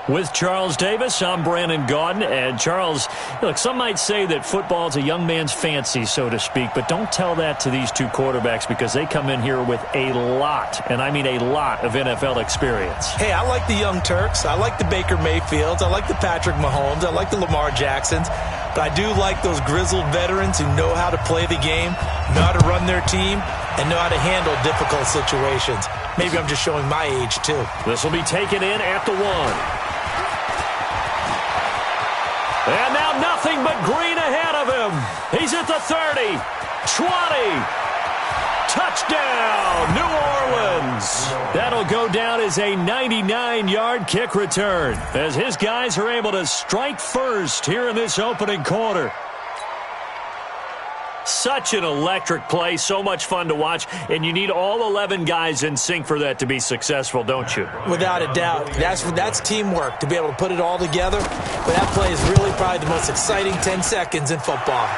With Charles Davis, I'm Brandon Gaudin. And Charles, look, some might say that football is a young man's fancy, so to speak, but don't tell that to these two quarterbacks because they come in here with a lot, and I mean a lot, of NFL experience. Hey, I like the young Turks. I like the Baker Mayfields. I like the Patrick Mahomes. I like the Lamar Jacksons. But I do like those grizzled veterans who know how to play the game, know how to run their team, and know how to handle difficult situations. Maybe I'm just showing my age, too. This will be taken in at the 1. And now nothing but green ahead of him. He's at the 30, 20. Touchdown, New Orleans. That'll go down as a 99-yard kick return as his guys are able to strike first here in this opening quarter. Such an electric play, so much fun to watch, and you need all 11 guys in sync for that to be successful, don't you? Without a doubt. That's teamwork, to be able to put it all together. But that play is really probably the most exciting 10 seconds in football.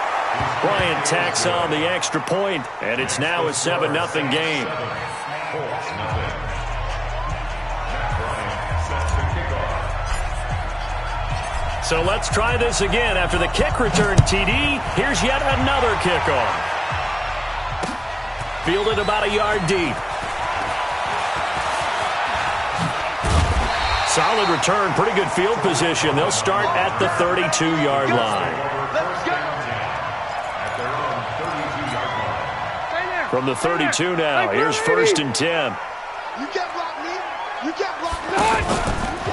Bryant tacks on the extra point, and it's now a 7-0 game. So let's try this again. After the kick return TD, here's yet another kickoff. Fielded about a yard deep. Solid return, pretty good field position. They'll start at the 32-yard line. From the 32 now, here's 1st and 10. You can't block me. You can't block me.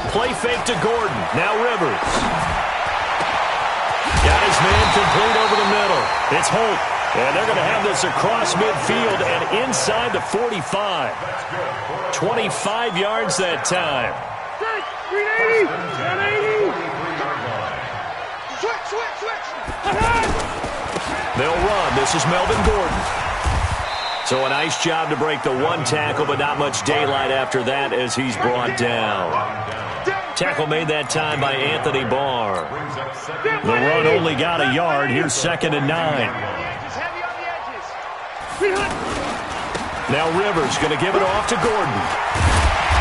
Play fake to Gordon. Now Rivers. Got his man complete over the middle. It's Holt. And they're going to have this across midfield and inside the 45. 25 yards that time. 380. 180. Switch. They'll run. This is Melvin Gordon. So a nice job to break the one tackle, but not much daylight after that as he's brought down. Tackle made that time by Anthony Barr. The run only got a yard. Here's 2nd and 9. Now Rivers going to give it off to Gordon.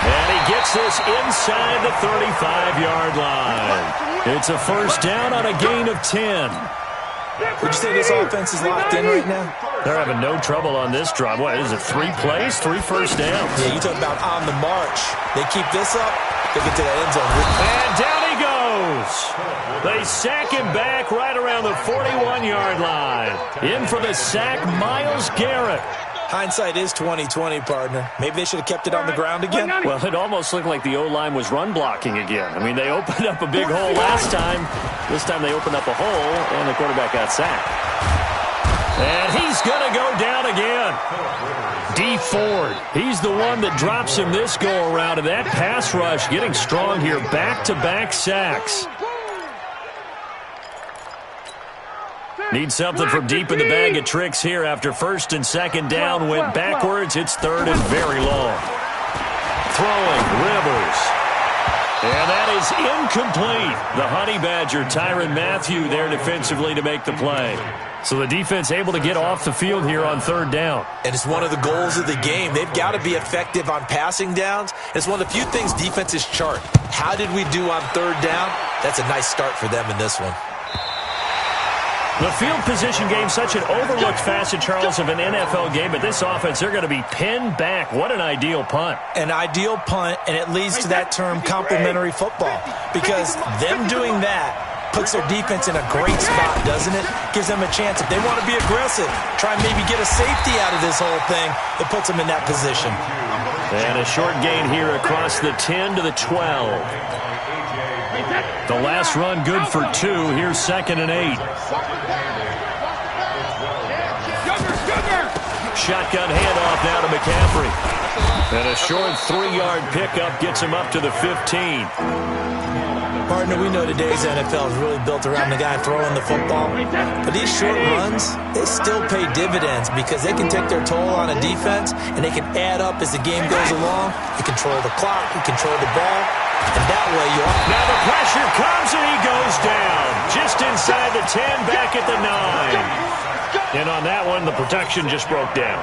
And he gets this inside the 35-yard line. It's a first down on a gain of 10. Would you say this offense is locked in right now? They're having no trouble on this drive. What is it, 3 plays, 3 first downs? Yeah, you talk about on the march. They keep this up, they get to the end zone. And down he goes. They sack him back right around the 41-yard line. In for the sack, Myles Garrett. Hindsight is 20/20, partner. Maybe they should have kept it on the ground again. Well, it almost looked like the O-line was run blocking again. I mean, they opened up a big hole last time. This time they opened up a hole, and the quarterback got sacked. And he's going to go down again. D. Ford, he's the one that drops him this go-around, and that pass rush getting strong here. Back-to-back sacks. Need something from deep in the bag of tricks here after 1st and 2nd down. Went backwards. It's 3rd and very long. Throwing, Rivers. And that is incomplete. The Honey Badger, Tyrann Mathieu, there defensively to make the play. So the defense able to get off the field here on 3rd down. And it's one of the goals of the game. They've got to be effective on passing downs. It's one of the few things defenses chart. How did we do on 3rd down? That's a nice start for them in this one. The field position game, such an overlooked facet, Charles, of an NFL game. But this offense, they're going to be pinned back. What an ideal punt. An ideal punt, and it leads to that term complementary football. Because them doing that puts their defense in a great spot, doesn't it? Gives them a chance. If they want to be aggressive, try and maybe get a safety out of this whole thing, it puts them in that position. And a short gain here across the 10 to the 12. The last run good for 2. Here's 2nd and 8. Shotgun handoff now to McCaffrey. And a short 3-yard pickup gets him up to the 15. Partner, we know today's NFL is really built around the guy throwing the football. But these short runs, they still pay dividends because they can take their toll on a defense and they can add up as the game goes along. You control the clock, you control the ball, and that way you are. Now the pressure comes and he goes down. Just inside the 10, back at the 9. And on that one, the protection just broke down.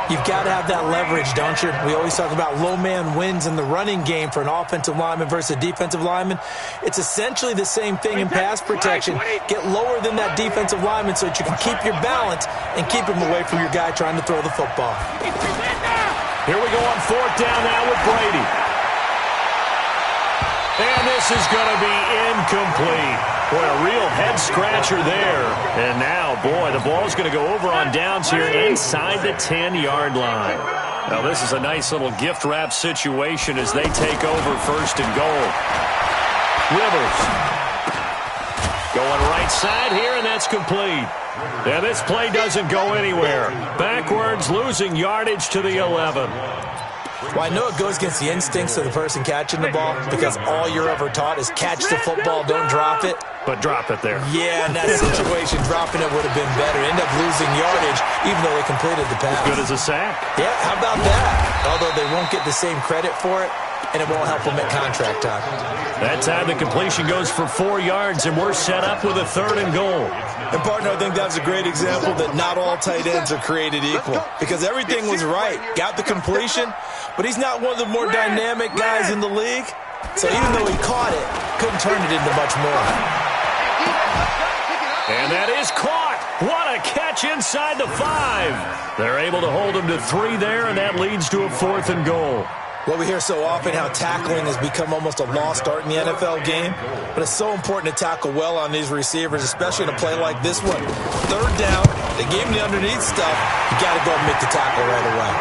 You've got to have that leverage, don't you? We always talk about low man wins in the running game for an offensive lineman versus a defensive lineman. It's essentially the same thing in pass protection. Get lower than that defensive lineman so that you can keep your balance and keep him away from your guy trying to throw the football. Here we go on fourth down now with Brady. And this is going to be incomplete. Boy, a real head-scratcher there. And now, boy, the ball's going to go over on downs here inside the 10-yard line. Now, this is a nice little gift-wrap situation as they take over first and goal. Rivers going right side here, and that's complete. And this play doesn't go anywhere. Backwards, losing yardage to the 11. Well, I know it goes against the instincts of the person catching the ball because all you're ever taught is catch the football, don't drop it. But drop it there. Yeah, in that situation, dropping it would have been better. End up losing yardage even though they completed the pass. As good as a sack. Yeah, how about that? Although they won't get the same credit for it, and it won't help them at contract time. That time the completion goes for 4 yards, and we're set up with a third and goal. And, partner, I think that's a great example that not all tight ends are created equal because everything was right. Got the completion, but he's not one of the more dynamic guys in the league. So even though he caught it, couldn't turn it into much more. And that is caught. What a catch inside the 5. They're able to hold him to 3 there, and that leads to a fourth and goal. Well, we hear so often how tackling has become almost a lost art in the NFL game, but it's so important to tackle well on these receivers, especially in a play like this one. Third down, they gave him the underneath stuff. You got to go and make the tackle right away.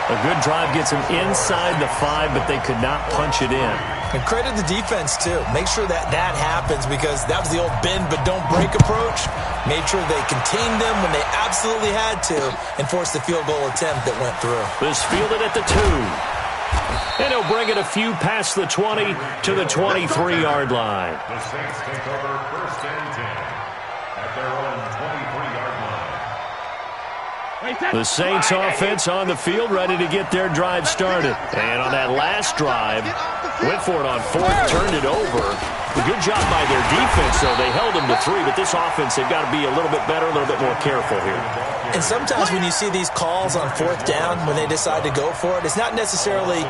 A good drive gets him inside the 5, but they could not punch it in. And credit the defense, too. Make sure that happens because that was the old bend but don't break approach. Made sure they contained them when they absolutely had to and forced the field goal attempt that went through. This fielded at the 2. And he'll bring it a few past the 20 to the 23-yard line. The Saints take over first and 10 at their own 23-yard line. The Saints offense on the field ready to get their drive started. And on that last drive, went for it on fourth, turned it over. A good job by their defense, though. They held them to 3, but this offense, they've got to be a little bit better, a little bit more careful here. And sometimes when you see these calls on fourth down, when they decide to go for it, it's not necessarily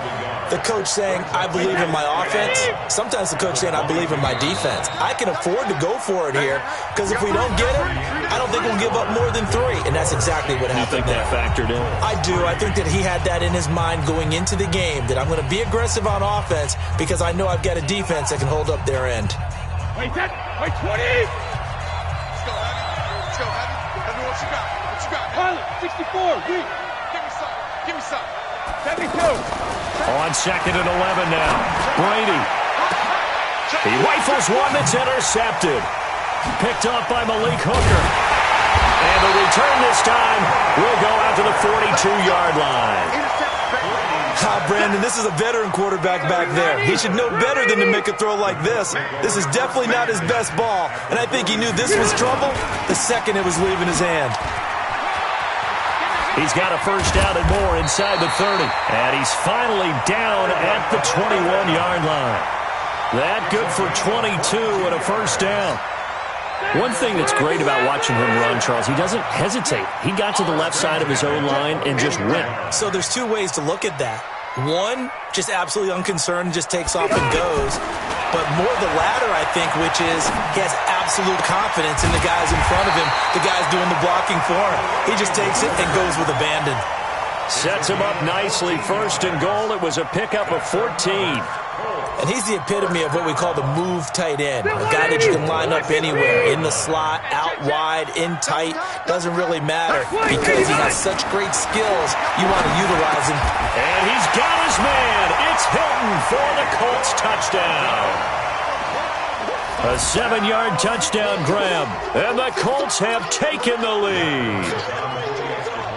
the coach saying, I believe in my offense. Sometimes the coach saying, I believe in my defense. I can afford to go for it here because if we don't get it, I don't think we'll give up more than 3. And that's exactly what happened there. You think that factored in? I do. I think that he had that in his mind going into the game, that I'm going to be aggressive on offense because I know I've got a defense that can hold up their end. Wait, 20! Let's go, Abby. Let's go, Abby. Abby, what you got? What you got? Pilot, 64, weak. Give me some. Give me some. 72. On second and 11 now. Brady. He rifles one that's intercepted. Picked off by Malik Hooker. And the return this time will go out to the 42-yard line. Brandon, this is a veteran quarterback back there. He should know better than to make a throw like this. This is definitely not his best ball, and I think he knew this was trouble the second it was leaving his hand. He's got a first down and more inside the 30. And he's finally down at the 21-yard line. That good for 22 and a first down. One thing that's great about watching him run, Charles, he doesn't hesitate. He got to the left side of his own line and just went. So there's 2 ways to look at that. One, just absolutely unconcerned, just takes off and goes. But more the latter, I think, which is he has absolute confidence in the guys in front of him, the guys doing the blocking for him. He just takes it and goes with abandon. Sets him up nicely. First and goal. It was a pickup of 14. And he's the epitome of what we call the move tight end. A guy that you can line up anywhere, in the slot, out wide, in tight. Doesn't really matter because he has such great skills. You want to utilize him. And he's got his man. It's Hilton for the Colts touchdown. A 7-yard touchdown grab. And the Colts have taken the lead.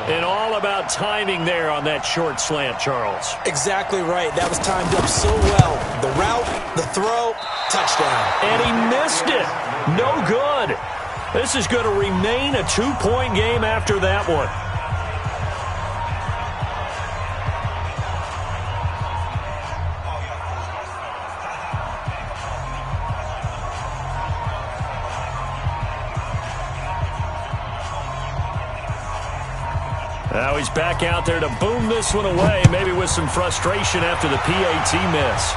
And all about timing there on that short slant, Charles. Exactly right. That was timed up so well. The route, the throw, touchdown. And he missed it. No good. This is going to remain a 2-point game after that one. Now he's back out there to boom this one away, maybe with some frustration after the PAT miss.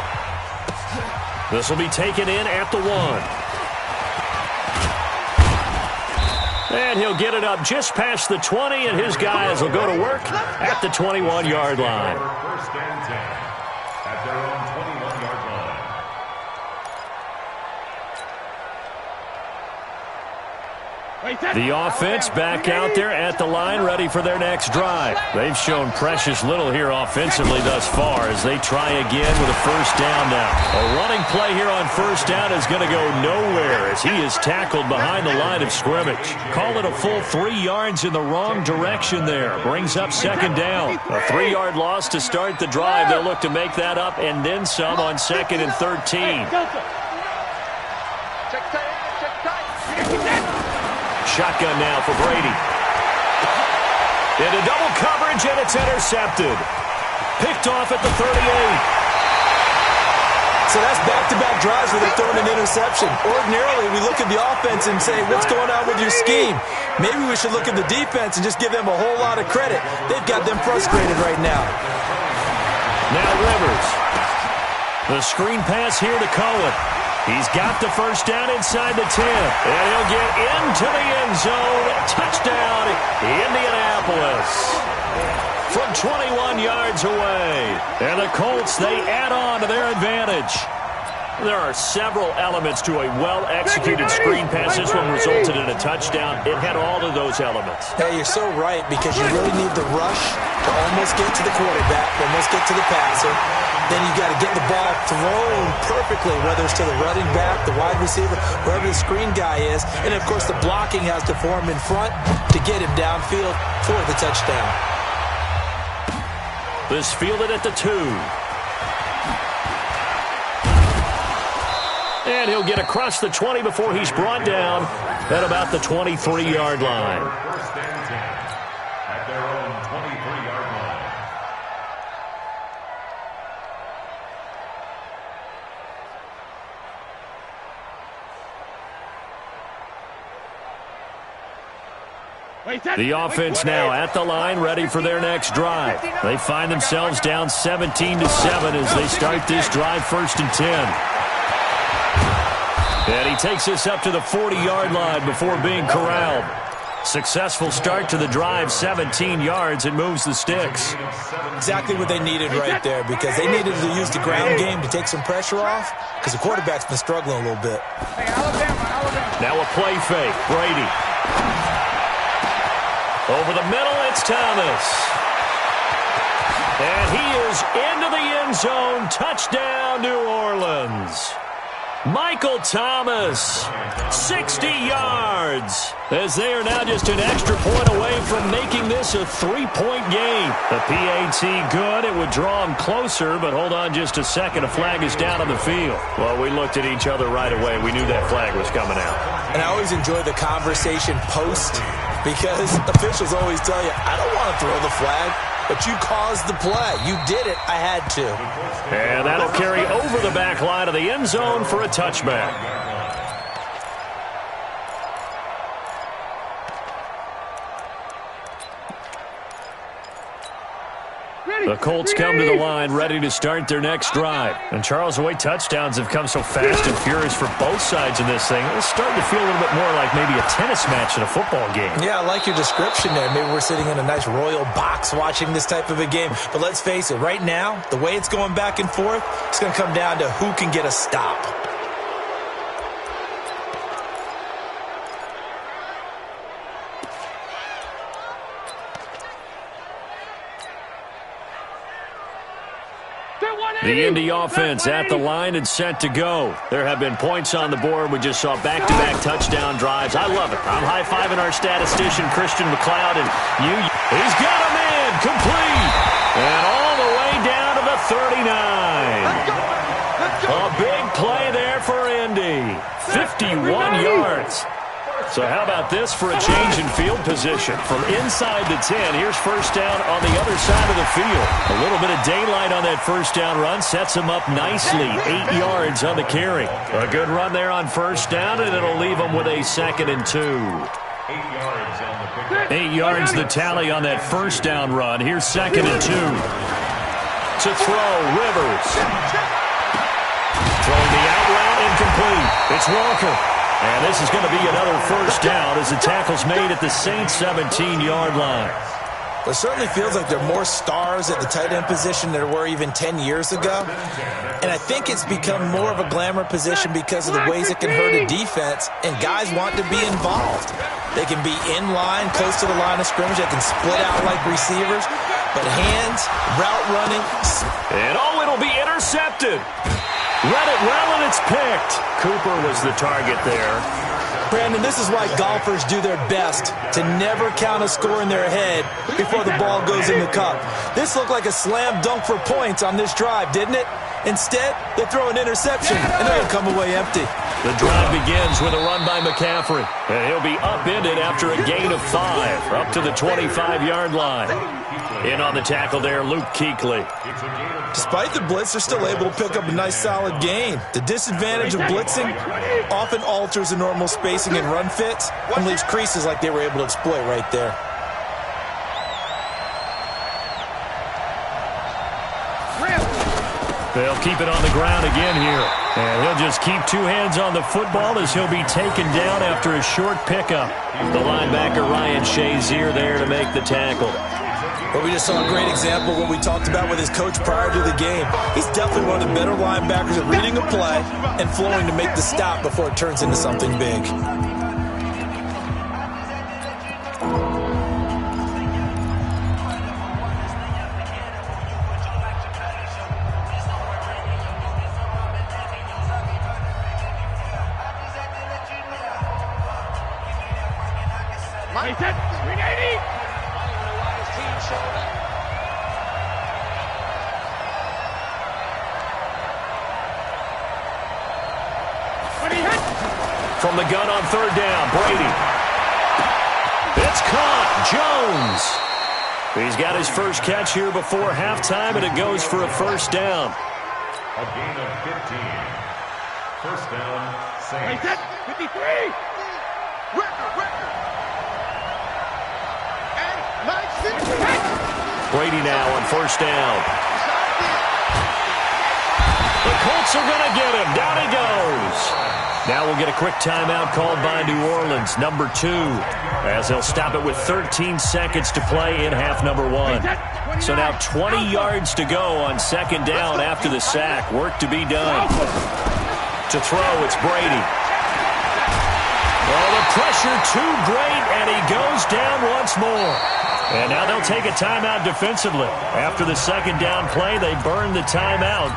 This will be taken in at the 1. And he'll get it up just past the 20, and his guys will go to work at the 21-yard line. First and 10 at their own 21-yard line. The offense back out there at the line, ready for their next drive. They've shown precious little here offensively thus far as they try again with a first down now. A running play here on first down is going to go nowhere as he is tackled behind the line of scrimmage. Call it a full 3 yards in the wrong direction there. Brings up second down. A 3-yard loss to start the drive. They'll look to make that up and then some on 2nd and 13. Shotgun now for Brady. Into double coverage, and it's intercepted. Picked off at the 38. So that's back-to-back drives where they're throwing an interception. Ordinarily, we look at the offense and say, what's going on with your scheme? Maybe we should look at the defense and just give them a whole lot of credit. They've got them frustrated right now. Now Rivers. The screen pass here to Cohen. He's got the first down inside the 10. And he'll get into the end zone. Touchdown, Indianapolis. From 21 yards away. And the Colts, they add on to their advantage. There are several elements to a well-executed screen pass. This one resulted in a touchdown. It had all of those elements. Hey, you're so right, because you really need the rush to almost get to the quarterback, almost get to the passer. Then you got to get the ball thrown perfectly, whether it's to the running back, the wide receiver, wherever the screen guy is. And, of course, the blocking has to form in front to get him downfield for the touchdown. This fielded at the 2. And he'll get across the 20 before he's brought down at about the 23-yard line. First and 10 at their own 23-yard line. The offense now at the line, ready for their next drive. They find themselves down 17-7 as they start this drive 1st and 10. And he takes us up to the 40-yard line before being corralled. Successful start to the drive, 17 yards, and moves the sticks. Exactly what they needed right there, because they needed to use the ground game to take some pressure off, because the quarterback's been struggling a little bit. Now a play fake. Brady. Over the middle, it's Thomas. And he is into the end zone. Touchdown, New Orleans. Michael Thomas, 60 yards, as they are now just an extra point away from making this a 3-point game. The PAT good. It would draw them closer, but hold on just a second. A flag is down on the field. Well, we looked at each other right away. We knew that flag was coming out. And I always enjoy the conversation post, because officials always tell you, I don't want to throw the flag, but you caused the play. You did it. I had to. And that'll carry over the back line of the end zone for a touchback. The Colts come to the line ready to start their next drive. And Charles, the way touchdowns have come so fast and furious for both sides in this thing, it's starting to feel a little bit more like maybe a tennis match in a football game. Yeah, I like your description there. Maybe we're sitting in a nice royal box watching this type of a game. But let's face it, right now, the way it's going back and forth, it's going to come down to who can get a stop. The Indy offense at the line and set to go. There have been points on the board. We just saw back-to-back touchdown drives. I love it. I'm high-fiving our statistician, Christian McLeod, and he's got him in, complete, and all the way down to the 39. A big play there for Indy. 51 yards. So how about this for a change in field position? From inside the 10, here's first down on the other side of the field. A little bit of daylight on that first down run sets him up nicely. 8 yards on the carry. A good run there on first down, and it'll leave him with a 2nd and 2. 8 yards on the pickup. 8 yards the tally on that first down run. Here's 2nd and 2. To throw, Rivers. Throwing the out route, incomplete. It's Walker. And this is going to be another first down as the tackle's made at the Saints' 17-yard line. Well, it certainly feels like there are more stars at the tight end position than there were even 10 years ago. And I think it's become more of a glamour position because of the ways it can hurt a defense, and guys want to be involved. They can be in line, close to the line of scrimmage. They can split out like receivers. But hands, route running. And it'll be intercepted. Read it well, and it's picked. Cooper was the target there. Brandon, this is why golfers do their best to never count a score in their head before the ball goes in the cup. This looked like a slam dunk for points on this drive, didn't it? Instead, they throw an interception, and they're going to come away empty. The drive begins with a run by McCaffrey. And he'll be upended after a gain of 5, up to the 25-yard line. In on the tackle there, Luke Kuechly. Despite the blitz, they're still able to pick up a nice, solid gain. The disadvantage of blitzing often alters the normal spacing and run fits and leaves creases like they were able to exploit right there. They'll keep it on the ground again here. And he'll just keep 2 hands on the football as he'll be taken down after a short pickup. The linebacker Ryan Shazier there to make the tackle. Well, we just saw a great example of what we talked about with his coach prior to the game. He's definitely one of the better linebackers at reading a play and flowing to make the stop before it turns into something big. From the gun on 3rd down, Brady. It's caught. Jones. He's got his first catch here before halftime, and it goes for a first down. A gain of 15. First down, Saints. 53. Wicker. And nice. Brady now on 1st down. The Colts are going to get him. Down he goes. Now we'll get a quick timeout called by New Orleans, number 2, as they'll stop it with 13 seconds to play in half number 1. So now 20 yards to go on 2nd down after the sack. Work to be done. To throw, it's Brady. Oh, the pressure too great, and he goes down once more. And now they'll take a timeout defensively. After the 2nd down play, they burn the timeout,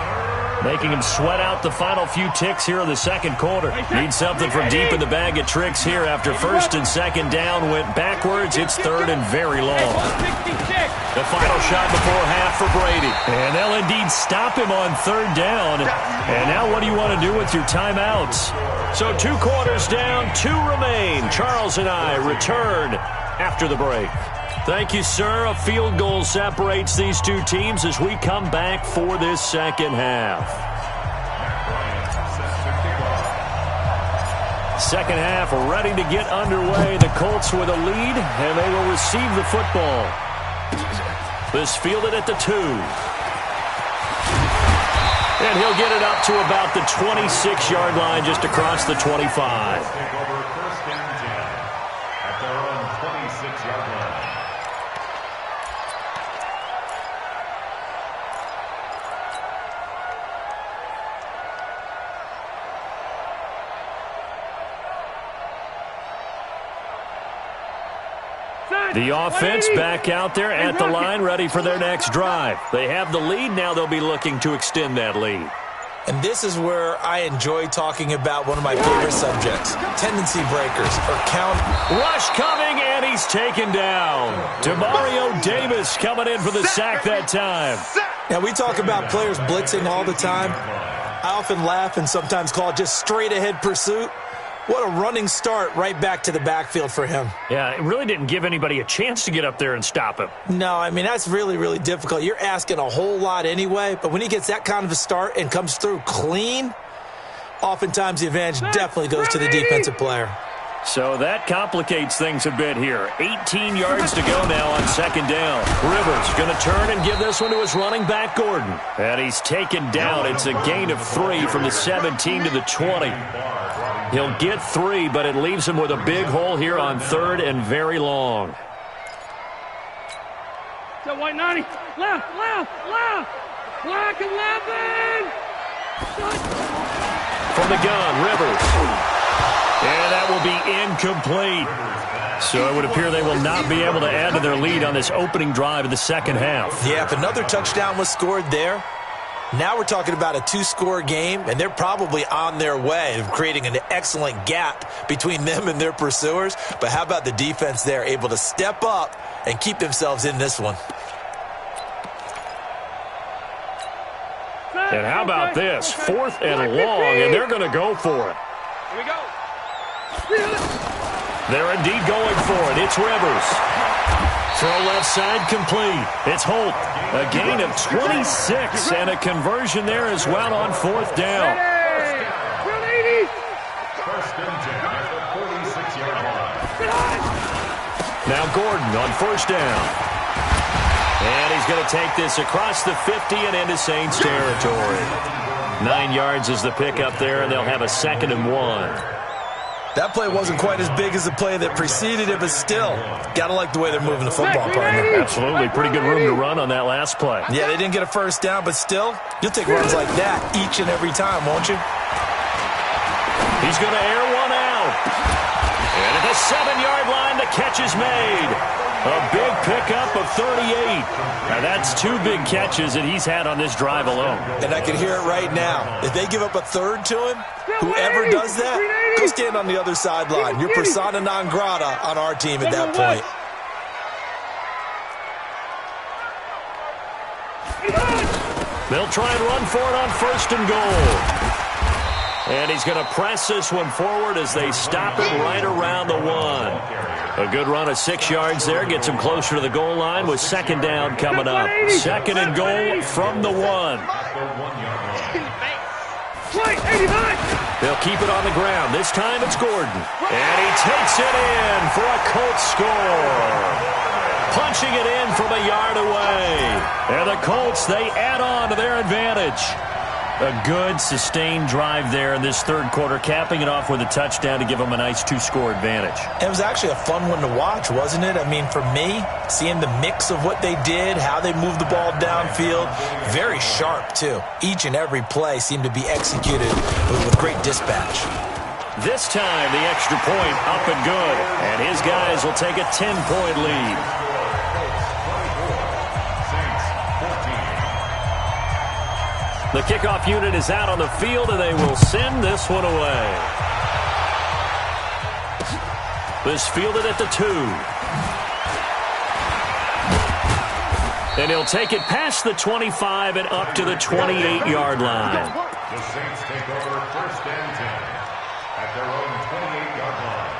making him sweat out the final few ticks here in the 2nd quarter. Need something from deep in the bag at Tricks here after 1st and 2nd down went backwards. It's 3rd and very long. The final shot before half for Brady. And they'll indeed stop him on 3rd down. And now what do you want to do with your timeouts? So 2 quarters down, 2 remain. Charles and I return after the break. Thank you, sir. A field goal separates these 2 teams as we come back for this 2nd half. 2nd half ready to get underway. The Colts with a lead, and they will receive the football. This fielded at the 2. And he'll get it up to about the 26-yard line, just across the 25. Take over 1st and 10 at their own 26-yard line. The offense back out there at the line, ready for their next drive. They have the lead. Now they'll be looking to extend that lead. And this is where I enjoy talking about one of my favorite subjects, tendency breakers, or count. Rush coming, and he's taken down. Demario Davis coming in for the sack that time. Now, we talk about players blitzing all the time. I often laugh and sometimes call it just straight-ahead pursuit. What a running start right back to the backfield for him. Yeah, it really didn't give anybody a chance to get up there and stop him. No, I mean, that's really, really difficult. You're asking a whole lot anyway, but when he gets that kind of a start and comes through clean, oftentimes the advantage definitely goes to the defensive player. So that complicates things a bit here. 18 yards to go now on second down. Rivers going to turn and give this one to his running back, Gordon. And he's taken down. It's a gain of 3 from the 17 to the 20. He'll get 3, but it leaves him with a big hole here on third and very long. So white 90. Left. Black 11. From the gun, Rivers. And that will be incomplete. So it would appear they will not be able to add to their lead on this opening drive of the second half. Yeah, if another touchdown was scored there, now we're talking about a 2-score game, and they're probably on their way of creating an excellent gap between them and their pursuers. But how about the defense there, able to step up and keep themselves in this one? And how about this? 4th and long, and they're going to go for it. Here we go. They're indeed going for it. It's Rivers. Throw left side complete. It's Holt. A gain of 26 and a conversion there as well on 4th down. First and 10 at the 46-yard line. Now Gordon on first down. And he's going to take this across the 50 and into Saints territory. 9 yards is the pickup there, and they'll have a 2nd and 1. That play wasn't quite as big as the play that preceded it, but still, got to like the way they're moving the football, partner. Absolutely. Pretty good room to run on that last play. Yeah, they didn't get a first down, but still, you'll take runs like that each and every time, won't you? He's going to air one out. And at the 7-yard line, the catch is made. A big pickup of 38. Now, that's 2 big catches that he's had on this drive alone. And I can hear it right now. If they give up a third to him, whoever does that, go stand on the other sideline. You're persona non grata on our team at that point. They'll try and run for it on 1st and goal. And he's going to press this one forward as they stop it right around the 1. A good run of 6 yards there. Gets him closer to the goal line with 2nd down coming up. 2nd and goal from the 1. They'll keep it on the ground. This time it's Gordon. And he takes it in for a Colts score. Punching it in from a yard away. And the Colts, they add on to their advantage. A good, sustained drive there in this third quarter, capping it off with a touchdown to give them a nice 2-score advantage. It was actually a fun one to watch, wasn't it? I mean, for me, seeing the mix of what they did, how they moved the ball downfield, very sharp, too. Each and every play seemed to be executed with great dispatch. This time, the extra point up and good, and his guys will take a 10-point lead. The kickoff unit is out on the field, and they will send this one away. This fielded at the 2. And he'll take it past the 25 and up to the 28-yard line. The Saints take over 1st and 10 at their own 28-yard line.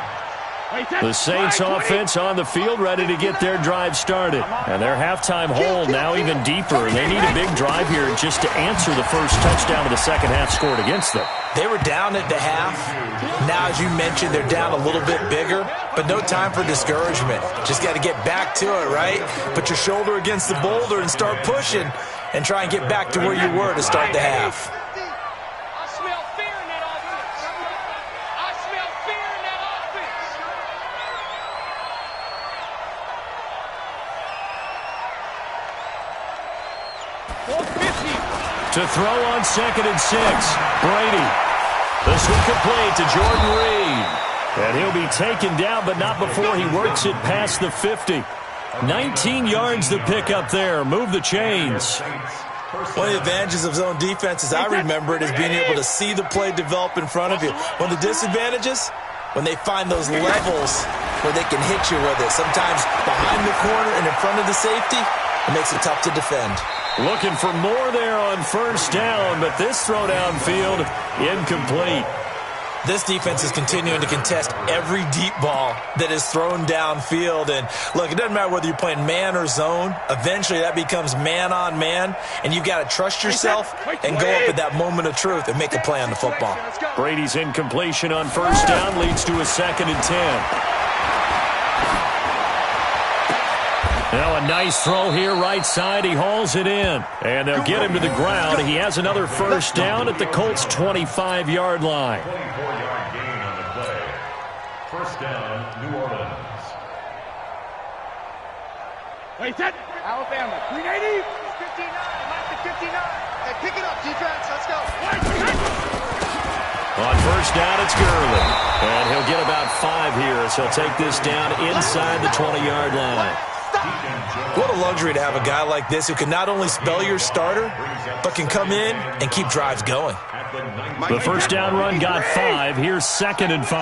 The Saints offense on the field, ready to get their drive started. And their halftime hole now even deeper. They need a big drive here just to answer the first touchdown of the second half scored against them. They were down at the half. Now, as you mentioned, they're down a little bit bigger, but no time for discouragement. Just got to get back to it, right? Put your shoulder against the boulder and start pushing and try and get back to where you were to start the half. I smell fear in that offense. I smell fear in that offense. To throw on 2nd and 6, Brady. This one complete to Jordan Reed. And he'll be taken down, but not before he works it past the 50. 19 yards to pick up there. Move the chains. One of the advantages of zone defense, as I remember it, is being able to see the play develop in front of you. One of the disadvantages, when they find those levels where they can hit you with it. Sometimes behind the corner and in front of the safety, it makes it tough to defend. Looking for more there on 1st down, but this throw downfield incomplete. This defense is continuing to contest every deep ball that is thrown downfield. And look, it doesn't matter whether you're playing man or zone. Eventually that becomes man on man, and you've got to trust yourself and go up at that moment of truth and make a play on the football. Brady's incompletion on first down leads to a 2nd and 10. Now a nice throw here right side. He hauls it in. And they'll get him to the ground. He has another first down at the Colts' 25-yard line. 24-yard gain on the play. First down, New Orleans. Wait, that. Alabama. 380. 59. Mark the 59. Hey, pick it up, defense. Let's go. On first down, it's Gurley. And he'll get about 5 here as he'll take this down inside the 20-yard line. What a luxury to have a guy like this who can not only spell your starter, but can come in and keep drives going. The first down run got 5. Here's 2nd and 5.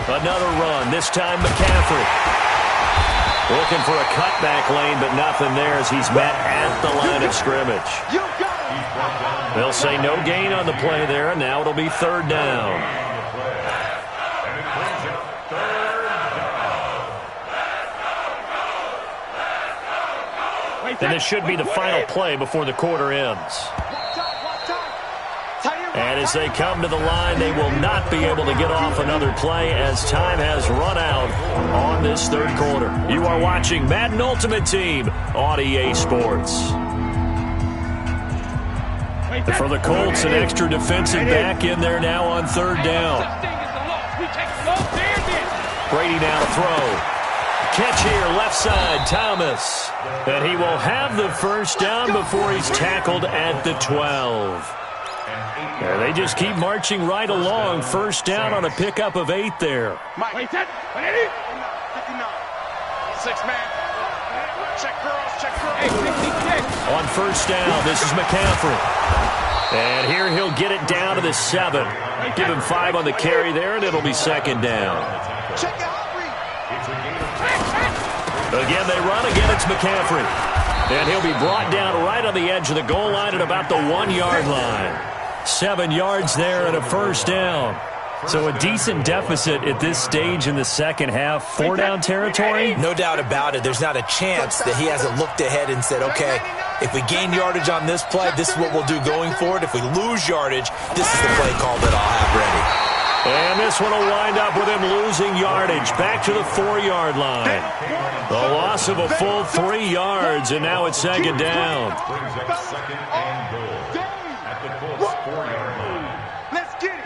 Another run, this time McCaffrey. Looking for a cutback lane, but nothing there as he's met at the line of scrimmage. They'll say no gain on the play there, and now it'll be 3rd down. And this should be the final play before the quarter ends. And as they come to the line, they will not be able to get off another play as time has run out on this 3rd quarter. You are watching Madden Ultimate Team on EA Sports. And for the Colts, an extra defensive back in there now on 3rd down. Brady now to throw. Catch here, left side, Thomas. And he will have the first down before he's tackled at the 12. And they just keep marching right along. First down on a pickup of 8 there. Wait, that. 6 man. Check girls. On first down, this is McCaffrey. And here he'll get it down to the 7. Give him 5 on the carry there, and it'll be 2nd down. Check out. Again, they run. Again, it's McCaffrey. And he'll be brought down right on the edge of the goal line at about the 1-yard line. 7 yards there and a first down. So a decent deficit at this stage in the second half. 4-down territory? No doubt about it. There's not a chance that he hasn't looked ahead and said, okay, if we gain yardage on this play, this is what we'll do going forward. If we lose yardage, this is the play call that I'll have ready. And this one will wind up with him losing yardage. Back to the 4-yard line. The loss of a full 3 yards, and now it's 2nd down. Brings up 2nd and goal at the Colts 4-yard line. Let's get it.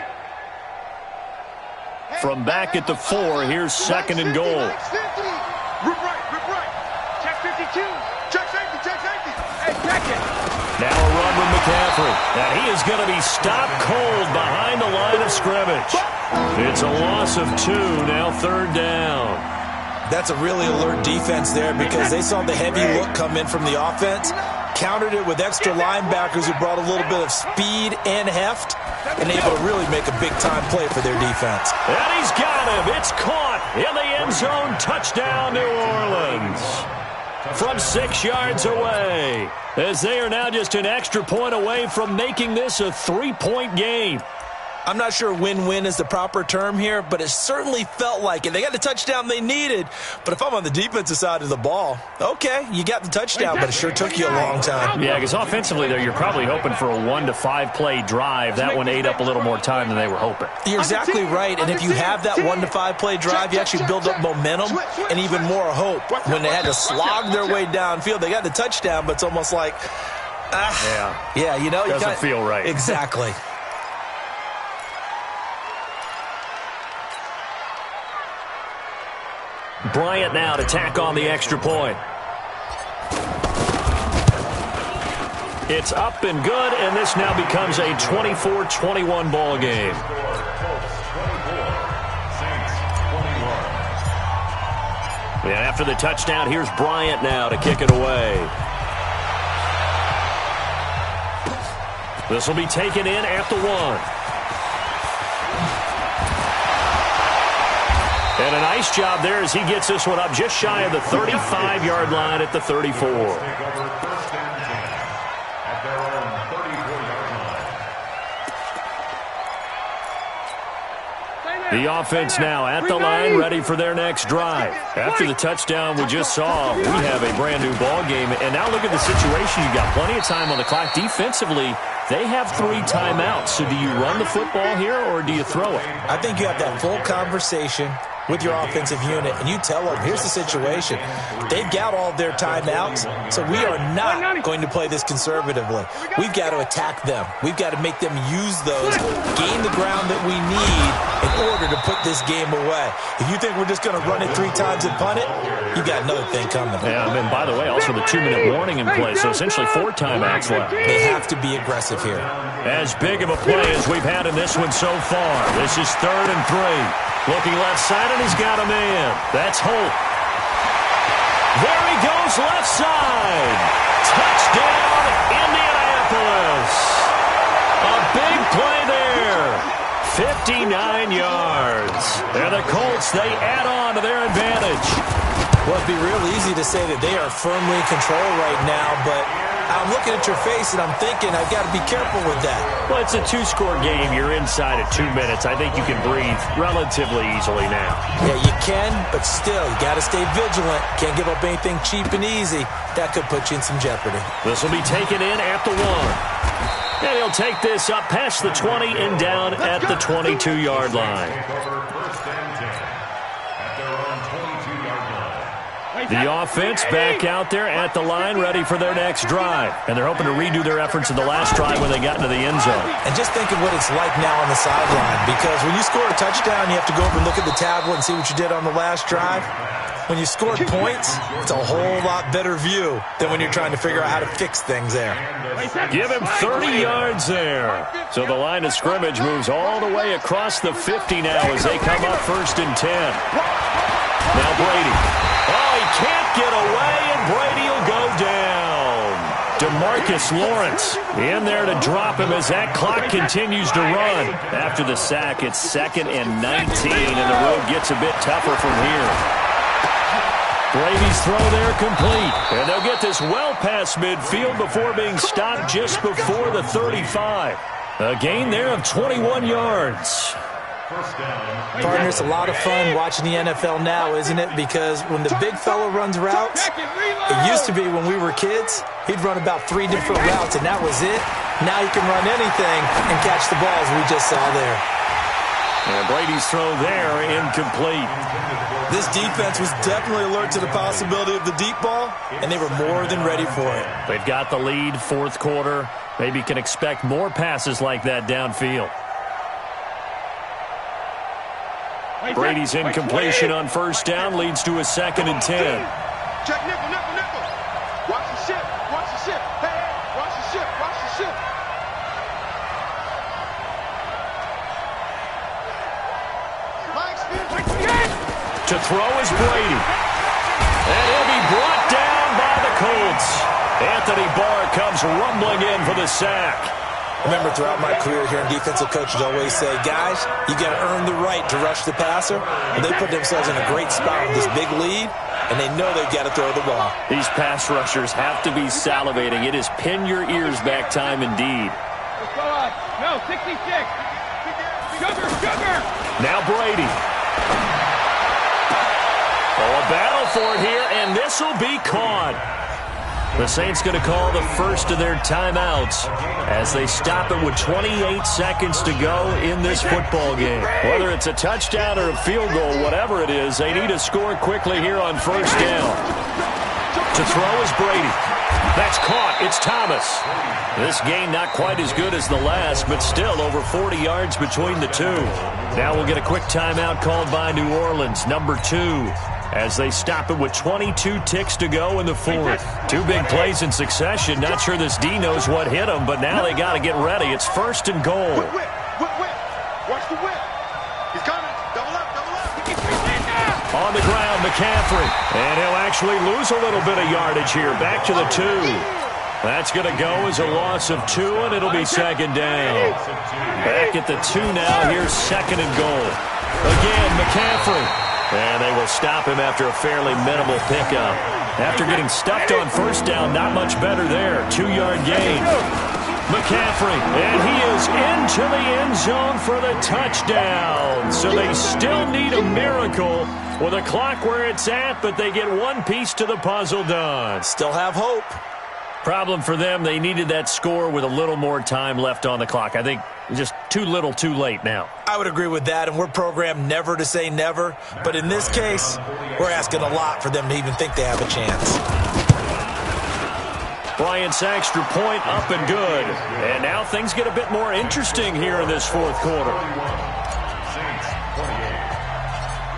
From back at the 4, here's 2nd and goal. Rip right. Check 52. Check safety. Hey, check it. Now a run with McCaffrey. And he is going to be stopped cold behind the line of scrimmage. It's a loss of 2, now 3rd down. That's a really alert defense there because they saw the heavy look come in from the offense, countered it with extra linebackers who brought a little bit of speed and heft, and able to really make a big-time play for their defense. And he's got him. It's caught in the end zone. Touchdown, New Orleans. From 6 yards away, as they are now just an extra point away from making this a 3-point game. I'm not sure win-win is the proper term here, but it certainly felt like it. They got the touchdown they needed, but if I'm on the defensive side of the ball, okay, you got the touchdown, but it sure took you a long time. Yeah, because offensively there, you're probably hoping for a 1 to 5 play drive. That one ate up a little more time than they were hoping. You're exactly right, and if you have that 1 to 5 play drive, you actually build up momentum and even more hope. When they had to slog their way downfield, they got the touchdown, but it's almost like, yeah, you know, doesn't feel right. Exactly. Bryant now to tack on the extra point. It's up and good, and this now becomes a 24-21 ball game. And after the touchdown, here's Bryant now to kick it away. This will be taken in at the 1. And a nice job there as he gets this one up just shy of the 35-yard line at the 34. The offense now at the line, ready for their next drive. After the touchdown we just saw, we have a brand-new ball game. And now look at the situation. You've got plenty of time on the clock. Defensively, they have 3 timeouts. So do you run the football here or do you throw it? I think you have that full conversation with your offensive unit, and you tell them, here's the situation. They've got all their timeouts, so we are not going to play this conservatively. We've got to attack them. We've got to make them use those, gain the ground that we need in order to put this game away. If you think we're just going to run it 3 times and punt it, you got another thing coming. Yeah, and by the way, also the 2-minute warning in place, so essentially 4 timeouts left. They have to be aggressive here. As big of a play as we've had in this one so far. This is 3rd and 3. Looking left side, and he's got a man. That's Holt. There he goes, left side. Touchdown, Indianapolis. A big play there. 59 yards. And the Colts, they add on to their advantage. Well, it'd be real easy to say that they are firmly in control right now, but I'm looking at your face and I'm thinking I've got to be careful with that. Well, it's a 2-score game. You're inside at 2 minutes. I think you can breathe relatively easily now. Yeah, you can, but still, you got to stay vigilant. Can't give up anything cheap and easy. That could put you in some jeopardy. This will be taken in at the 1. And he'll take this up past the 20 and down at the 22-yard line. The offense back out there at the line, ready for their next drive. And they're hoping to redo their efforts in the last drive when they got into the end zone. And just think of what it's like now on the sideline, because when you score a touchdown, you have to go over and look at the tablet and see what you did on the last drive. When you scored points, it's a whole lot better view than when you're trying to figure out how to fix things there. Give him 30 yards there. So the line of scrimmage moves all the way across the 50 now as they come up 1st and 10. Now Brady. Oh, he can't get away, and Brady will go down. DeMarcus Lawrence in there to drop him as that clock continues to run. After the sack, it's 2nd and 19, and the road gets a bit tougher from here. Brady's throw there complete, and they'll get this well past midfield before being stopped just before the 35. A gain there of 21 yards. Partner, it's a lot of fun watching the NFL now, isn't it? Because when the big fella runs routes, it used to be when we were kids, he'd run about 3 different routes, and that was it. Now he can run anything and catch the balls we just saw there. And Brady's throw there, incomplete. This defense was definitely alert to the possibility of the deep ball, and they were more than ready for it. They've got the lead, 4th quarter. Maybe can expect more passes like that downfield. Brady's incompletion on 1st down leads to a 2nd and 10. Check nickel, nickel, nickel. Watch the ship, watch the ship. Hey, watch the ship, watch the ship. To throw is Brady. And he'll be brought down by the Colts. Anthony Barr comes rumbling in for the sack. Remember, throughout my career here, defensive coaches always say, guys, you got to earn the right to rush the passer. And they put themselves in a great spot with this big lead, and they know they've got to throw the ball. These pass rushers have to be salivating. It is pin your ears back time indeed. No, 66. Sugar. Now Brady. Oh, a battle for it here, and this will be caught. The Saints going to call the first of their timeouts as they stop it with 28 seconds to go in this football game. Whether it's a touchdown or a field goal, whatever it is, they need to score quickly here on 1st down. To throw is Brady. That's caught. It's Thomas. This game not quite as good as the last, but still over 40 yards between the two. Now we'll get a quick timeout called by New Orleans, number 2. As they stop it with 22 ticks to go in the 4th. 2 big plays in succession. Not sure this D knows what hit him, but now they got to get ready. It's 1st and goal. Whip. Watch the whip. He's coming. Double up. On the ground, McCaffrey. And he'll actually lose a little bit of yardage here. Back to the 2. That's going to go as a loss of 2, and it'll be 2nd down. Back at the 2 now. Here's 2nd and goal. Again, McCaffrey. And they will stop him after a fairly minimal pickup. After getting stuffed on 1st down, not much better there. 2-yard gain. McCaffrey, and he is into the end zone for the touchdown. So they still need a miracle with a clock where it's at, but they get one piece to the puzzle done. Still have hope. Problem for them, they needed that score with a little more time left on the clock. I think just too little, too late now. I would agree with that, and we're programmed never to say never. But in this case, we're asking a lot for them to even think they have a chance. Bryant's extra point up and good. And now things get a bit more interesting here in this fourth quarter.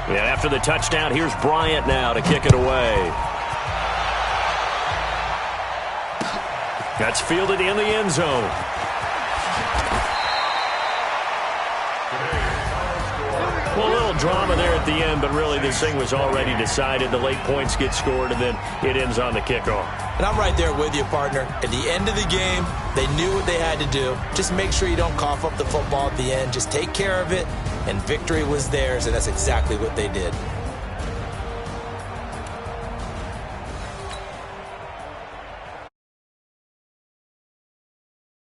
And after the touchdown, here's Bryant now to kick it away. That's fielded in the end zone. Well, a little drama there at the end, but really this thing was already decided. The late points get scored, and then it ends on the kickoff. And I'm right there with you, partner. At the end of the game, they knew what they had to do. Just make sure you don't cough up the football at the end. Just take care of it, and victory was theirs, and that's exactly what they did.